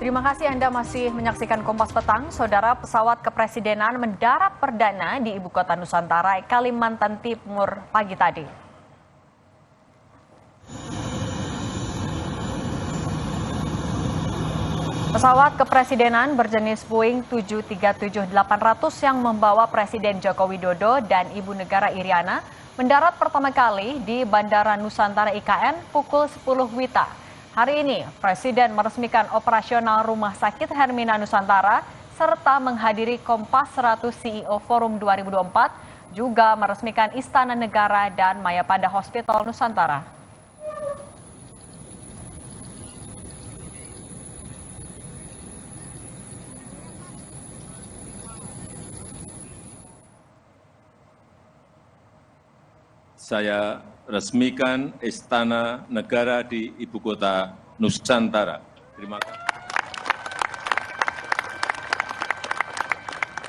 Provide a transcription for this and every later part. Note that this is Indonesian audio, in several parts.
Terima kasih Anda masih menyaksikan Kompas Petang. Saudara, pesawat kepresidenan mendarat perdana di Ibu Kota Nusantara, Kalimantan Timur pagi tadi. Pesawat kepresidenan berjenis Boeing 737-800 yang membawa Presiden Joko Widodo dan Ibu Negara Iriana mendarat pertama kali di Bandara Nusantara IKN pukul 10 WITA. Hari ini, Presiden meresmikan operasional Rumah Sakit Hermina Nusantara serta menghadiri Kompas 100 CEO Forum 2024, juga meresmikan Istana Negara dan Mayapada Hospital Nusantara. Saya resmikan Istana Negara di Ibu Kota Nusantara. Terima kasih.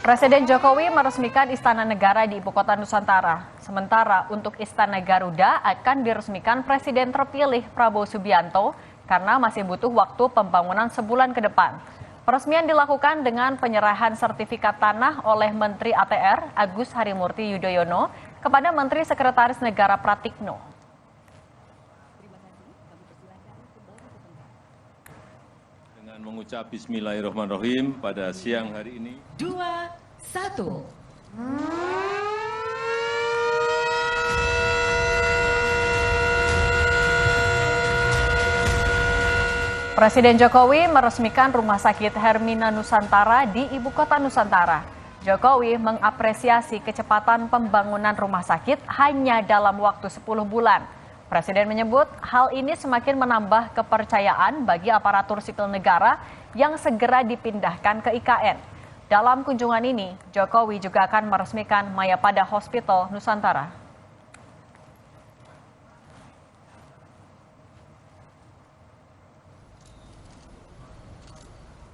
Presiden Jokowi meresmikan Istana Negara di Ibu Kota Nusantara. Sementara untuk Istana Garuda akan diresmikan Presiden terpilih Prabowo Subianto karena masih butuh waktu pembangunan sebulan ke depan. Peresmian dilakukan dengan penyerahan sertifikat tanah oleh Menteri ATR Agus Harimurti Yudhoyono kepada Menteri Sekretaris Negara Pratikno. Dengan mengucap Bismillahirrahmanirrahim pada siang hari ini. 2, 1. Presiden Jokowi meresmikan Rumah Sakit Hermina Nusantara di Ibu Kota Nusantara. Jokowi mengapresiasi kecepatan pembangunan rumah sakit hanya dalam waktu 10 bulan. Presiden menyebut hal ini semakin menambah kepercayaan bagi aparatur sipil negara yang segera dipindahkan ke IKN. Dalam kunjungan ini, Jokowi juga akan meresmikan Mayapada Hospital Nusantara.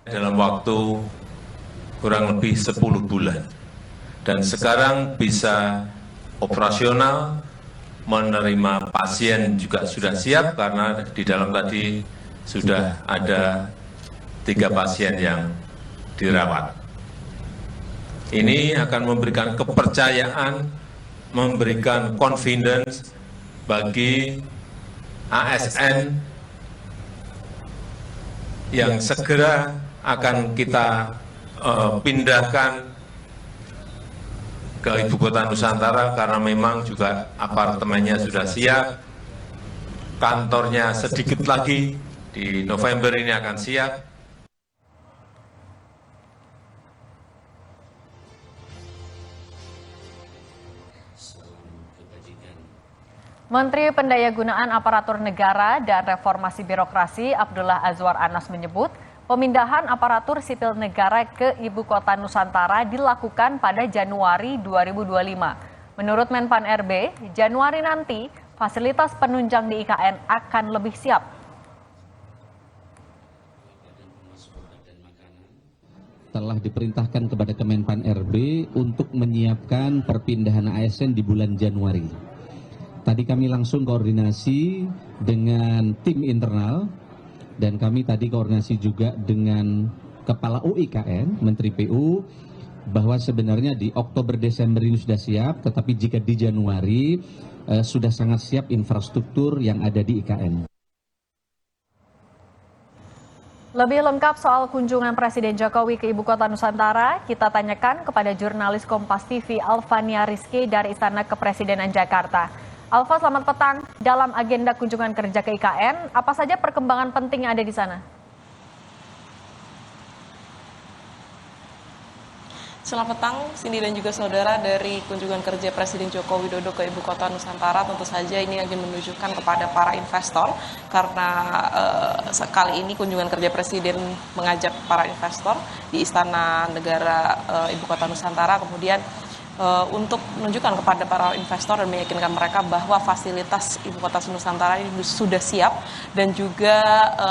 Dalam waktu kurang lebih 10 bulan. Dan sekarang bisa operasional, menerima pasien juga sudah siap karena di dalam tadi sudah ada 3 pasien yang dirawat. Ini akan memberikan kepercayaan, memberikan confidence bagi ASN yang segera akan kita pindahkan ke Ibu Kota Nusantara karena memang juga apartemennya sudah siap, kantornya sedikit lagi di November ini akan siap. Menteri Pendayagunaan Aparatur Negara dan Reformasi Birokrasi Abdullah Azwar Anas menyebut, pemindahan aparatur sipil negara ke Ibu Kota Nusantara dilakukan pada Januari 2025. Menurut Menpan RB, Januari nanti fasilitas penunjang di IKN akan lebih siap. Telah diperintahkan kepada Kemenpan RB untuk menyiapkan perpindahan ASN di bulan Januari. Tadi kami langsung koordinasi dengan tim internal, dan kami tadi koordinasi juga dengan Kepala UIKN, Menteri PU, bahwa sebenarnya di Oktober-Desember ini sudah siap, tetapi jika di Januari sudah sangat siap infrastruktur yang ada di IKN. Lebih lengkap soal kunjungan Presiden Jokowi ke Ibu Kota Nusantara, kita tanyakan kepada jurnalis Kompas TV Alfania Rizky dari Istana Kepresidenan Jakarta. Alfa, selamat petang. Dalam agenda kunjungan kerja ke IKN, apa saja perkembangan penting yang ada di sana? Selamat petang, Cindy dan juga saudara. Dari kunjungan kerja Presiden Joko Widodo ke Ibu Kota Nusantara, tentu saja ini akan menunjukkan kepada para investor, karena sekali ini kunjungan kerja Presiden mengajak para investor di Istana Negara Ibu Kota Nusantara, kemudian untuk menunjukkan kepada para investor dan meyakinkan mereka bahwa fasilitas Ibu Kota Nusantara ini sudah siap dan juga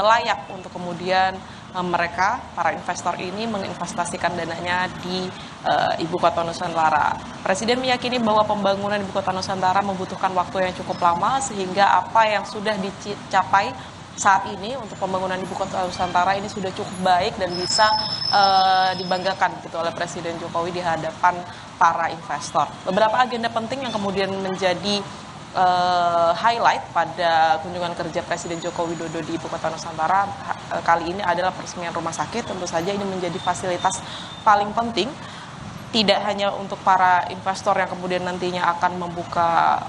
layak untuk kemudian mereka, para investor ini menginvestasikan dananya di Ibu Kota Nusantara. Presiden meyakini bahwa pembangunan Ibu Kota Nusantara membutuhkan waktu yang cukup lama, sehingga apa yang sudah dicapai saat ini untuk pembangunan Ibu Kota Nusantara ini sudah cukup baik dan bisa dibanggakan gitu oleh Presiden Jokowi di hadapan para investor. Beberapa agenda penting yang kemudian menjadi highlight pada kunjungan kerja Presiden Joko Widodo di Ibu Kota Nusantara kali ini adalah peresmian rumah sakit. Tentu saja ini menjadi fasilitas paling penting, tidak hanya untuk para investor yang kemudian nantinya akan membuka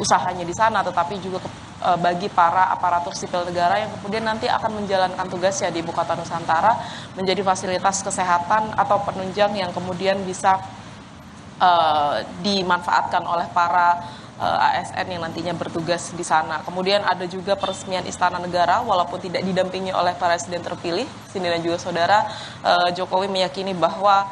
usahanya di sana, tetapi juga bagi para aparatur sipil negara yang kemudian nanti akan menjalankan tugasnya di Ibu Kota Nusantara, menjadi fasilitas kesehatan atau penunjang yang kemudian bisa dimanfaatkan oleh para ASN yang nantinya bertugas di sana. Kemudian ada juga peresmian Istana Negara, walaupun tidak didampingi oleh Presiden terpilih, Cindy dan juga saudara, Jokowi meyakini bahwa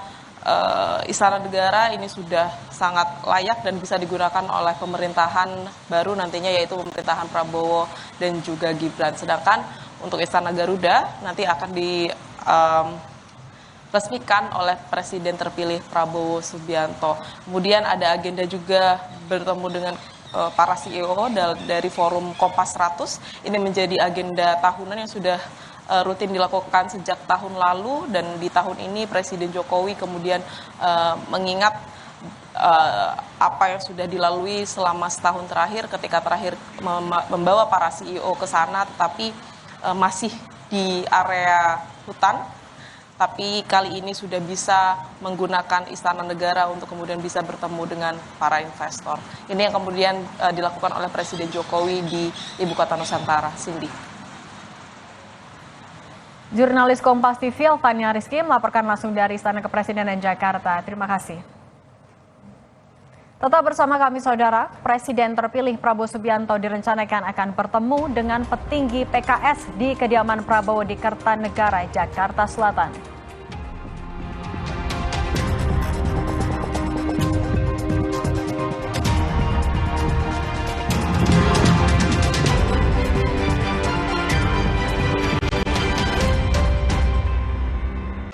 Istana Negara ini sudah sangat layak dan bisa digunakan oleh pemerintahan baru nantinya, yaitu pemerintahan Prabowo dan juga Gibran. Sedangkan untuk Istana Garuda nanti akan diresmikan oleh Presiden terpilih Prabowo Subianto. Kemudian ada agenda juga bertemu dengan para CEO dari forum Kompas 100. Ini menjadi agenda tahunan yang sudah rutin dilakukan sejak tahun lalu, dan di tahun ini Presiden Jokowi kemudian mengingat apa yang sudah dilalui selama setahun terakhir ketika terakhir membawa para CEO ke sana, tetapi masih di area hutan. Tapi kali ini sudah bisa menggunakan Istana Negara untuk kemudian bisa bertemu dengan para investor. Ini yang kemudian dilakukan oleh Presiden Jokowi di Ibu Kota Nusantara. Cindy. Jurnalis Kompas TV Alvania Rizky melaporkan langsung dari Istana Kepresidenan Jakarta. Terima kasih. Tetap bersama kami saudara, Presiden terpilih Prabowo Subianto direncanakan akan bertemu dengan petinggi PKS di kediaman Prabowo di Kertanegara, Jakarta Selatan.